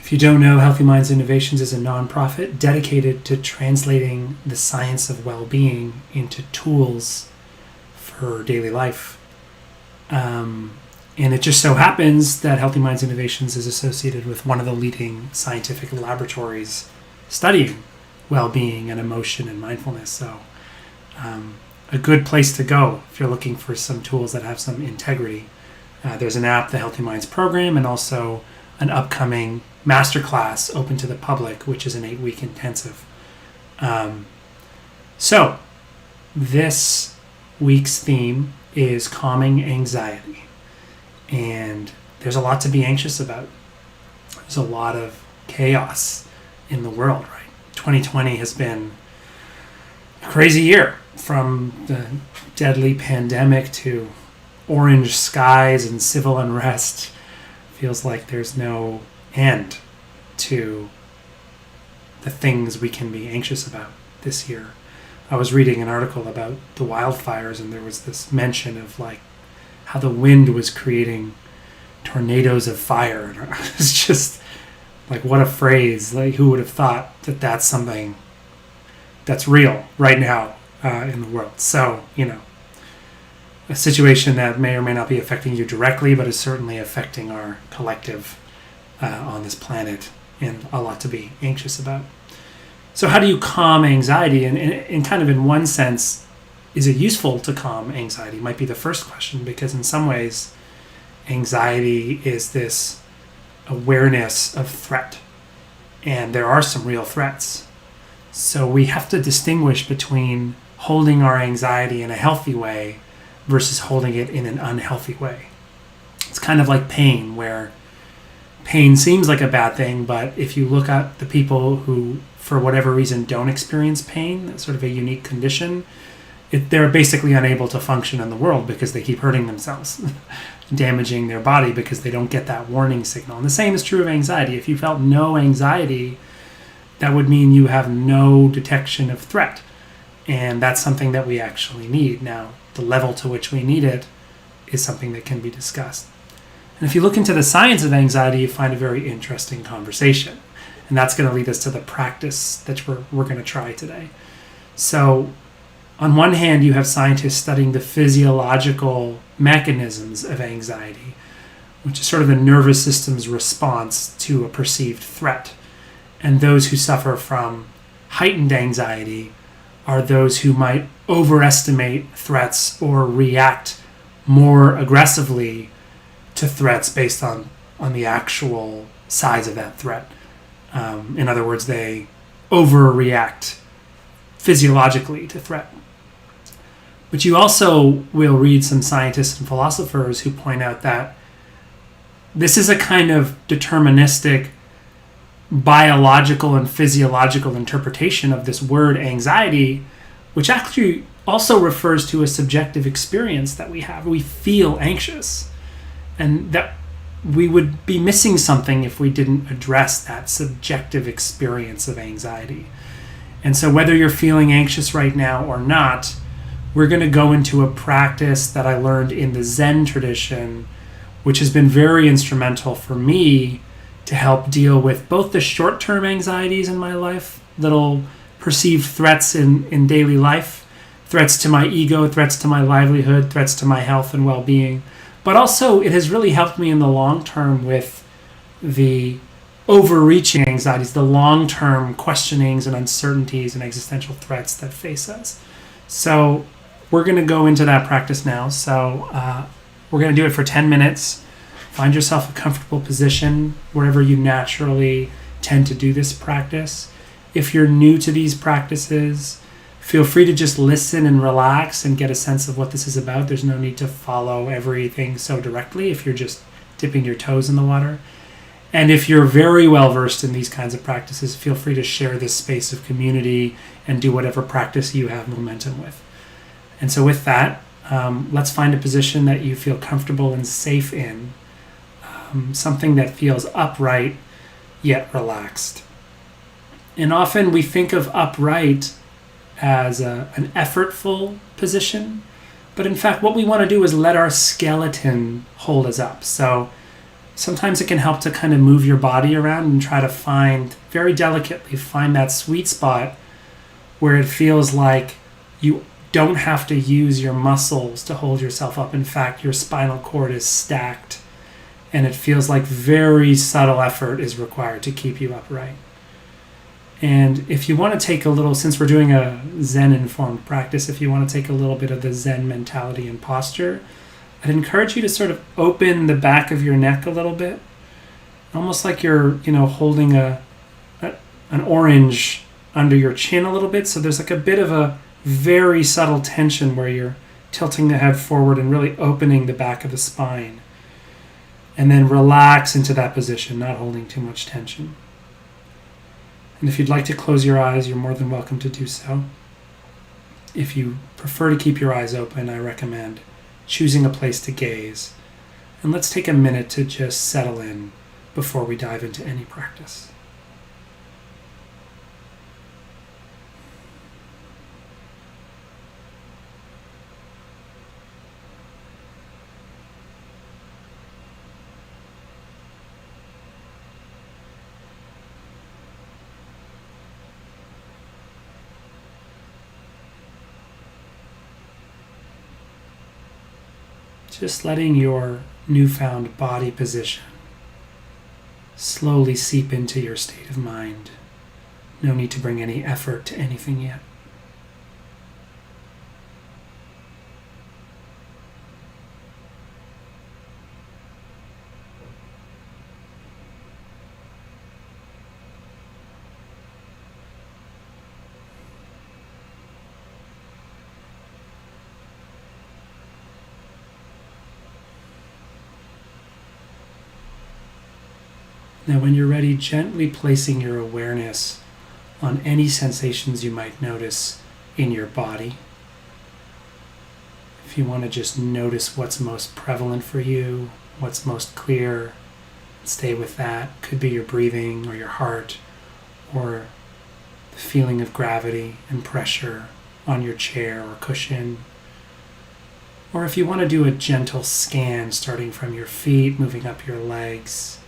If you don't know, Healthy Minds Innovations is a nonprofit dedicated to translating the science of well-being into tools for daily life. And it just so happens that Healthy Minds Innovations is associated with one of the leading scientific laboratories studying well-being and emotion and mindfulness. So a good place to go if you're looking for some tools that have some integrity. There's an app, the Healthy Minds program, and also an upcoming masterclass open to the public, which is an 8-week intensive. So this week's theme is calming anxiety. And there's a lot to be anxious about. There's a lot of chaos in the world, right? 2020 has been a crazy year, from the deadly pandemic to orange skies and civil unrest. Feels like there's no end to the things we can be anxious about this year. I was reading an article about the wildfires, and there was this mention of like how the wind was creating tornadoes of fire. And it's just like, what a phrase. Like, who would have thought that that's something that's real right now in the world? So, a situation that may or may not be affecting you directly, but is certainly affecting our collective on this planet, and a lot to be anxious about. So how do you calm anxiety? And kind of in one sense, is it useful to calm anxiety? Might be the first question, because in some ways, anxiety is this awareness of threat. And there are some real threats. So we have to distinguish between holding our anxiety in a healthy way versus holding it in an unhealthy way. It's kind of like pain, where pain seems like a bad thing, but if you look at the people who, for whatever reason, don't experience pain, that's sort of a unique condition, they're basically unable to function in the world because they keep hurting themselves, damaging their body because they don't get that warning signal. And the same is true of anxiety. If you felt no anxiety, that would mean you have no detection of threat. And that's something that we actually need. Now, the level to which we need it is something that can be discussed. And if you look into the science of anxiety, you find a very interesting conversation. And that's going to lead us to the practice that we're going to try today. So on one hand, you have scientists studying the physiological mechanisms of anxiety, which is sort of the nervous system's response to a perceived threat. And those who suffer from heightened anxiety are those who might overestimate threats or react more aggressively to threats based on the actual size of that threat. In other words, they overreact physiologically to threat. But you also will read some scientists and philosophers who point out that this is a kind of deterministic biological and physiological interpretation of this word anxiety, which actually also refers to a subjective experience that we have. We feel anxious, and that we would be missing something if we didn't address that subjective experience of anxiety. And so whether you're feeling anxious right now or not, we're going to go into a practice that I learned in the Zen tradition, which has been very instrumental for me to help deal with both the short-term anxieties in my life, little perceived threats in daily life, threats to my ego, threats to my livelihood, threats to my health and well-being. But also it has really helped me in the long term with the overreaching anxieties, the long-term questionings and uncertainties and existential threats that face us. So we're going to go into that practice now. So we're going to do it for 10 minutes. Find yourself a comfortable position wherever you naturally tend to do this practice. If you're new to these practices, feel free to just listen and relax and get a sense of what this is about. There's no need to follow everything so directly if you're just dipping your toes in the water. And if you're very well versed in these kinds of practices, feel free to share this space of community and do whatever practice you have momentum with. And so with that, let's find a position that you feel comfortable and safe in, something that feels upright yet relaxed. And often we think of upright as an effortful position, but in fact what we want to do is let our skeleton hold us up. So sometimes it can help to kind of move your body around and try to very delicately find that sweet spot where it feels like you don't have to use your muscles to hold yourself up. In fact, your spinal cord is stacked, and it feels like very subtle effort is required to keep you upright. And if you want to take a little, since we're doing a Zen-informed practice, if you want to take a little bit of the Zen mentality and posture, I'd encourage you to sort of open the back of your neck a little bit, almost like you're, holding an orange under your chin a little bit. So there's like a bit of a very subtle tension where you're tilting the head forward and really opening the back of the spine. And then relax into that position, not holding too much tension. And if you'd like to close your eyes, you're more than welcome to do so. If you prefer to keep your eyes open, I recommend choosing a place to gaze. And let's take a minute to just settle in before we dive into any practice. Just letting your newfound body position slowly seep into your state of mind. No need to bring any effort to anything yet. Now, when you're ready, gently placing your awareness on any sensations you might notice in your body. If you want to just notice what's most prevalent for you, what's most clear, stay with that. Could be your breathing or your heart or the feeling of gravity and pressure on your chair or cushion. Or if you want to do a gentle scan starting from your feet, moving up your legs,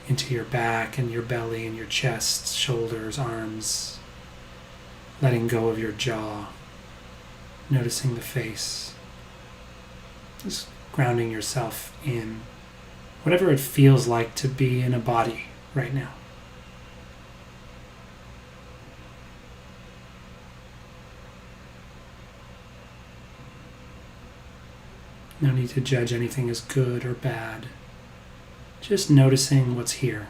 into your back and your belly and your chest, shoulders, arms, letting go of your jaw, noticing the face, just grounding yourself in whatever it feels like to be in a body right now. No need to judge anything as good or bad. Just noticing what's here.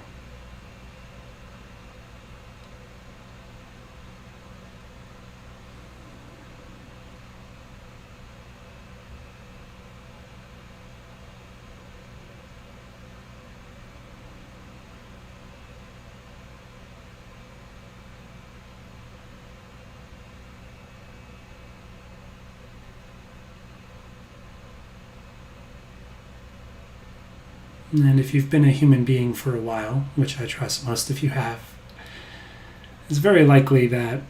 And if you've been a human being for a while, which I trust most of you have, it's very likely that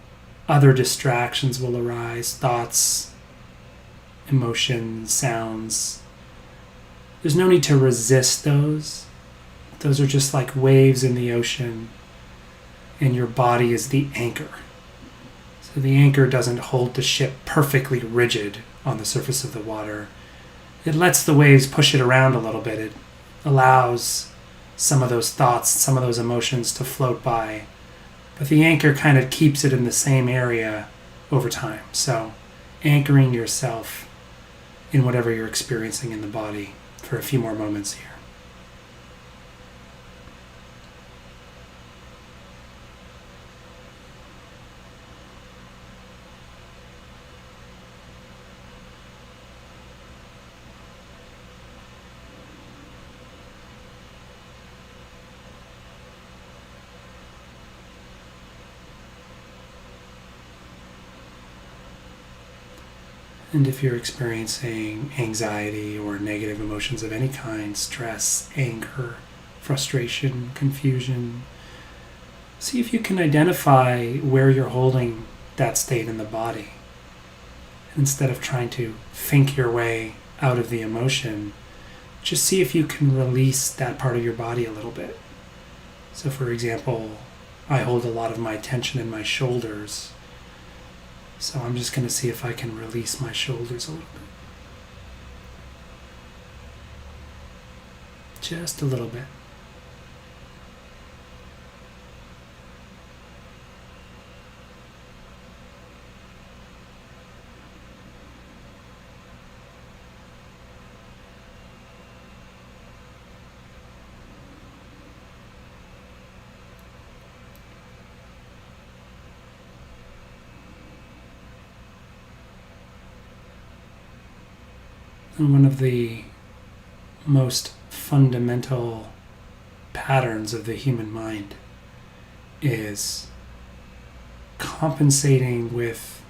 other distractions will arise, thoughts, emotions, sounds. There's no need to resist those. Those are just like waves in the ocean, and your body is the anchor. So the anchor doesn't hold the ship perfectly rigid on the surface of the water. It lets the waves push it around a little bit. It allows some of those thoughts, some of those emotions to float by. But the anchor kind of keeps it in the same area over time. So anchoring yourself in whatever you're experiencing in the body for a few more moments here. And if you're experiencing anxiety or negative emotions of any kind, stress, anger, frustration, confusion, see if you can identify where you're holding that state in the body. Instead of trying to think your way out of the emotion, just see if you can release that part of your body a little bit. So for example, I hold a lot of my tension in my shoulders. So I'm just going to see if I can release my shoulders a little bit. Just a little bit. And one of the most fundamental patterns of the human mind is compensating with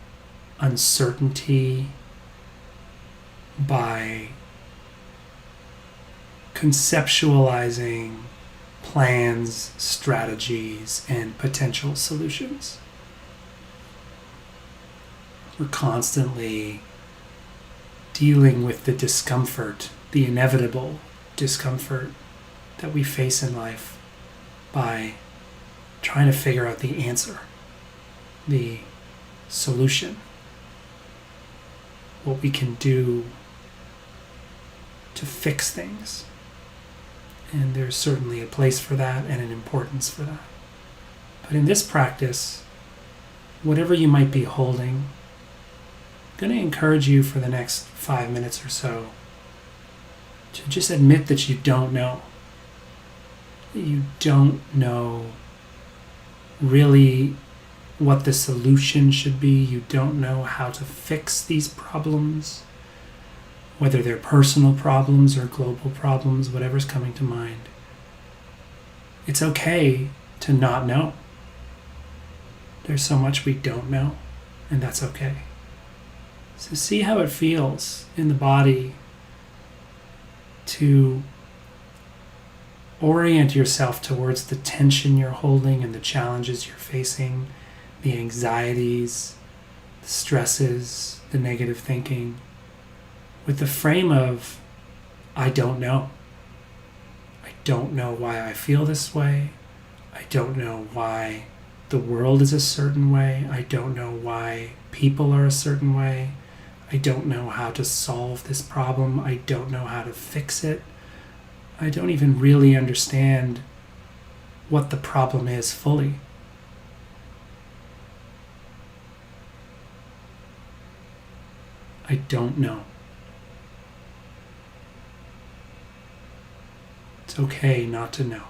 uncertainty by conceptualizing plans, strategies, and potential solutions. We're constantly dealing with the discomfort, the inevitable discomfort that we face in life by trying to figure out the answer, the solution, what we can do to fix things. And there's certainly a place for that and an importance for that. But in this practice, whatever you might be holding, I'm going to encourage you for the next 5 minutes or so to just admit that you don't know. You don't know really what the solution should be. You don't know how to fix these problems, whether they're personal problems or global problems, whatever's coming to mind. It's okay to not know. There's so much we don't know, and that's okay. So see how it feels in the body to orient yourself towards the tension you're holding and the challenges you're facing, the anxieties, the stresses, the negative thinking, with the frame of, I don't know. I don't know why I feel this way. I don't know why the world is a certain way. I don't know why people are a certain way. I don't know how to solve this problem. I don't know how to fix it. I don't even really understand what the problem is fully. I don't know. It's okay not to know.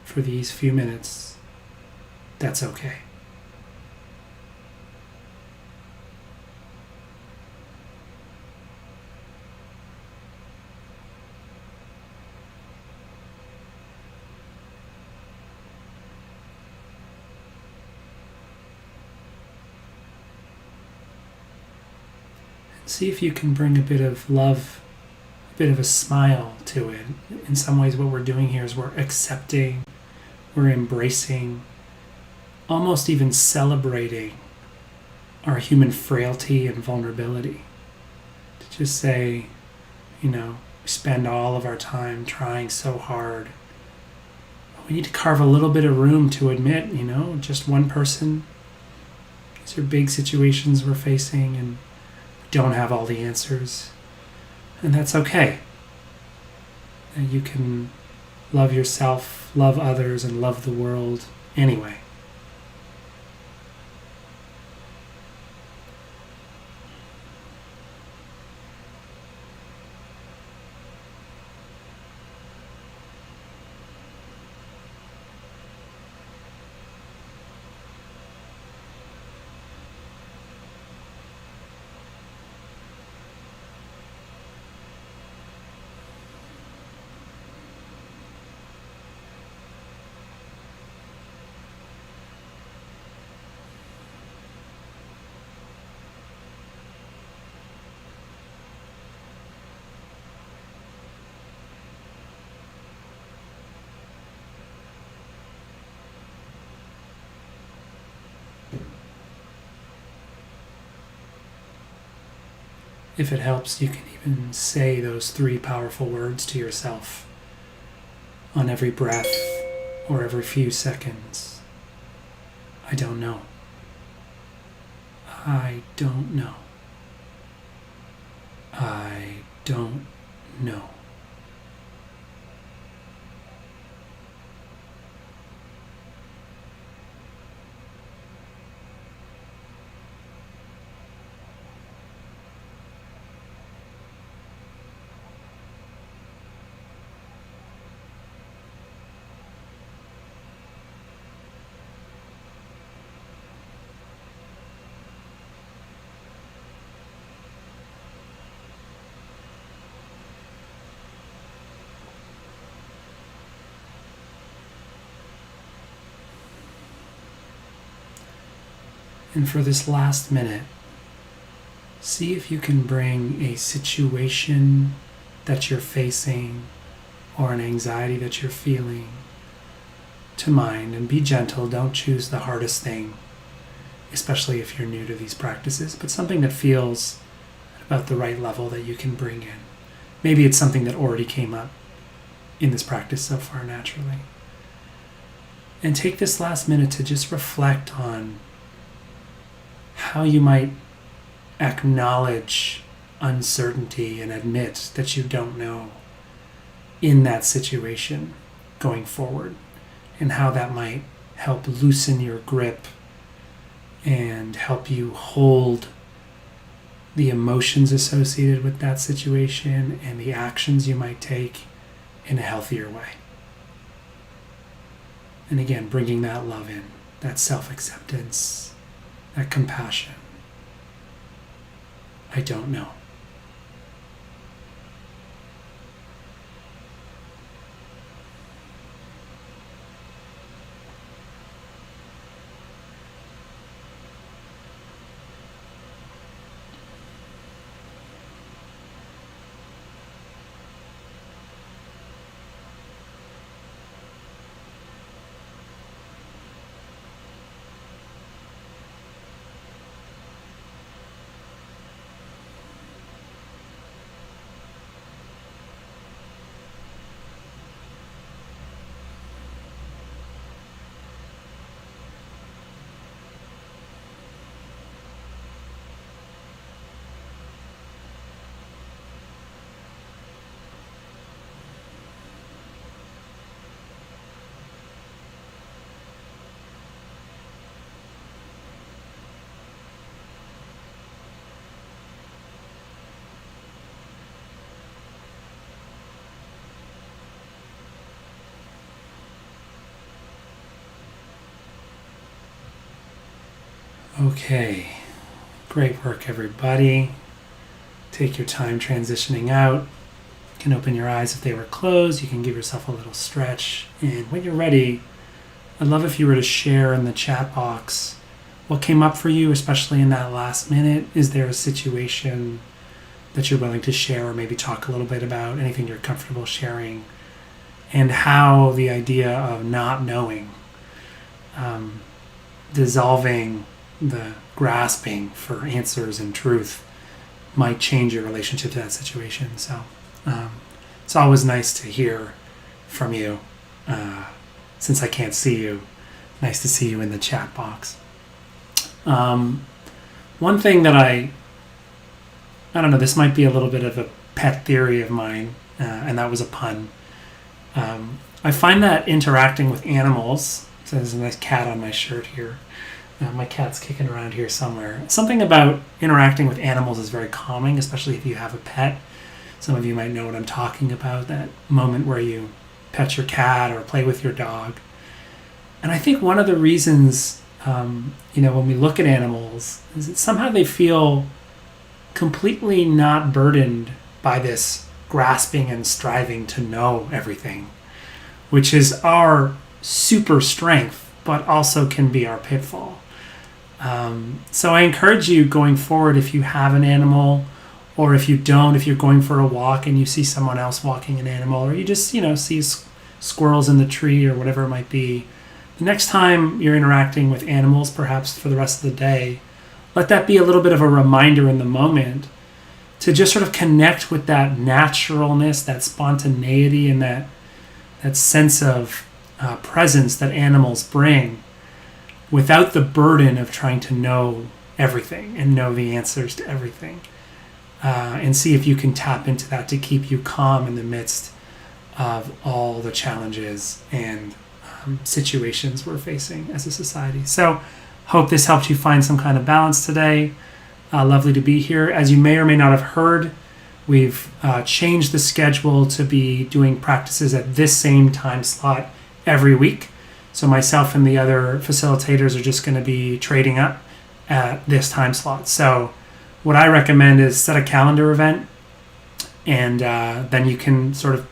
For these few minutes, that's okay. See if you can bring a bit of love, a bit of a smile to it. In some ways, what we're doing here is we're accepting, we're embracing, almost even celebrating our human frailty and vulnerability. To just say, we spend all of our time trying so hard. We need to carve a little bit of room to admit, just one person. These are big situations we're facing, and don't have all the answers, and that's okay. And you can love yourself, love others, and love the world anyway. If it helps, you can Even say those 3 powerful words to yourself on every breath or every few seconds. I don't know. I don't know. I don't know. And for this last minute, see if you can bring a situation that you're facing or an anxiety that you're feeling to mind, and be gentle. Don't choose the hardest thing, especially if you're new to these practices, but something that feels at about the right level that you can bring in. Maybe it's something that already came up in this practice so far naturally. And take this last minute to just reflect on how you might acknowledge uncertainty and admit that you don't know in that situation going forward, and how that might help loosen your grip and help you hold the emotions associated with that situation and the actions you might take in a healthier way. And again, bringing that love in, that self-acceptance, that compassion. I don't know. Okay, great work everybody. Take your time transitioning out. You can open your eyes if they were closed. You can give yourself a little stretch. And when you're ready, I'd love if you were to share in the chat box what came up for you, especially in that last minute. Is there a situation that you're willing to share, or maybe talk a little bit about, anything you're comfortable sharing, and how the idea of not knowing, dissolving the grasping for answers and truth, might change your relationship to that situation. So it's always nice to hear from you. Since I can't see you, nice to see you in the chat box. One thing that I don't know, this might be a little bit of a pet theory of mine, and that was a pun. I find that interacting with animals, so there's a nice cat on my shirt here. My cat's kicking around here somewhere. Something about interacting with animals is very calming, especially if you have a pet. Some of you might know what I'm talking about, that moment where you pet your cat or play with your dog. And I think one of the reasons, when we look at animals, is that somehow they feel completely not burdened by this grasping and striving to know everything, which is our super strength, but also can be our pitfall. So I encourage you going forward, if you have an animal, or if you don't, if you're going for a walk and you see someone else walking an animal, or you just, see squirrels in the tree or whatever it might be, the next time you're interacting with animals, perhaps for the rest of the day, let that be a little bit of a reminder in the moment to just sort of connect with that naturalness, that spontaneity, and that sense of presence that animals bring, without the burden of trying to know everything and know the answers to everything. And see if you can tap into that to keep you calm in the midst of all the challenges and situations we're facing as a society. So hope this helped you find some kind of balance today. Lovely to be here. As you may or may not have heard, we've changed the schedule to be doing practices at this same time slot every week. So myself and the other facilitators are just going to be trading up at this time slot. So what I recommend is set a calendar event, and then you can sort of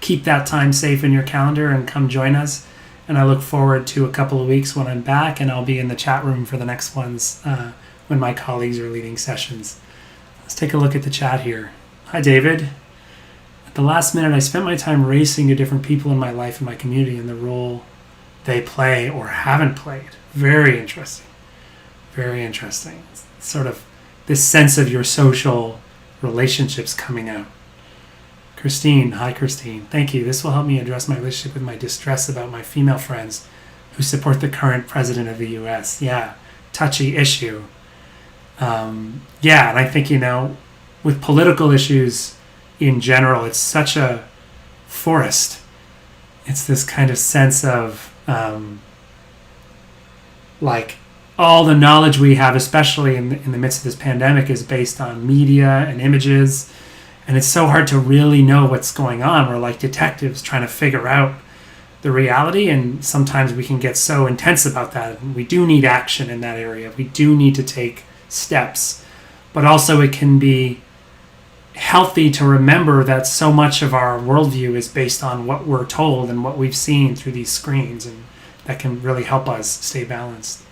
keep that time safe in your calendar and come join us. And I look forward to a couple of weeks when I'm back, and I'll be in the chat room for the next ones when my colleagues are leading sessions. Let's take a look at the chat here. Hi, David. At the last minute, I spent my time racing to different people in my life and my community and the role they play or haven't played. Very interesting. Very interesting. It's sort of this sense of your social relationships coming out. Christine. Hi, Christine. Thank you. This will help me address my relationship with my distress about my female friends who support the current president of the U.S. Yeah, touchy issue. And I think, with political issues in general, it's such a forest. It's this kind of sense of all the knowledge we have, especially in the midst of this pandemic, is based on media and images. And it's so hard to really know what's going on. We're like detectives trying to figure out the reality, and sometimes we can get so intense about that. We do need action in that area. We do need to take steps. But also it can be healthy to remember that so much of our worldview is based on what we're told and what we've seen through these screens, and that can really help us stay balanced.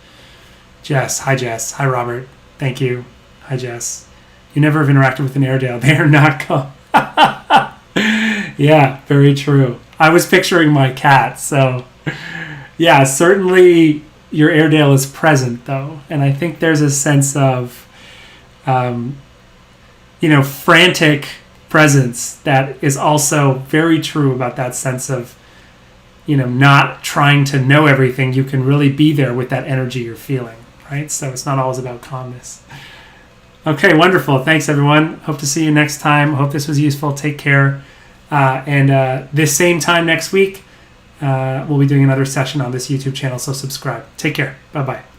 Jess. Hi, Jess. Hi, Robert. Thank you. Hi, Jess. You never have interacted with an Airedale. They are not calm. Yeah, very true. I was picturing my cat, so yeah, certainly your Airedale is present, though. And I think there's a sense of, frantic presence that is also very true about that sense of, not trying to know everything. You can really be there with that energy you're feeling, right? So it's not always about calmness. Okay, wonderful. Thanks, everyone. Hope to see you next time. Hope this was useful. Take care. And this same time next week, we'll be doing another session on this YouTube channel, so subscribe. Take care. Bye-bye.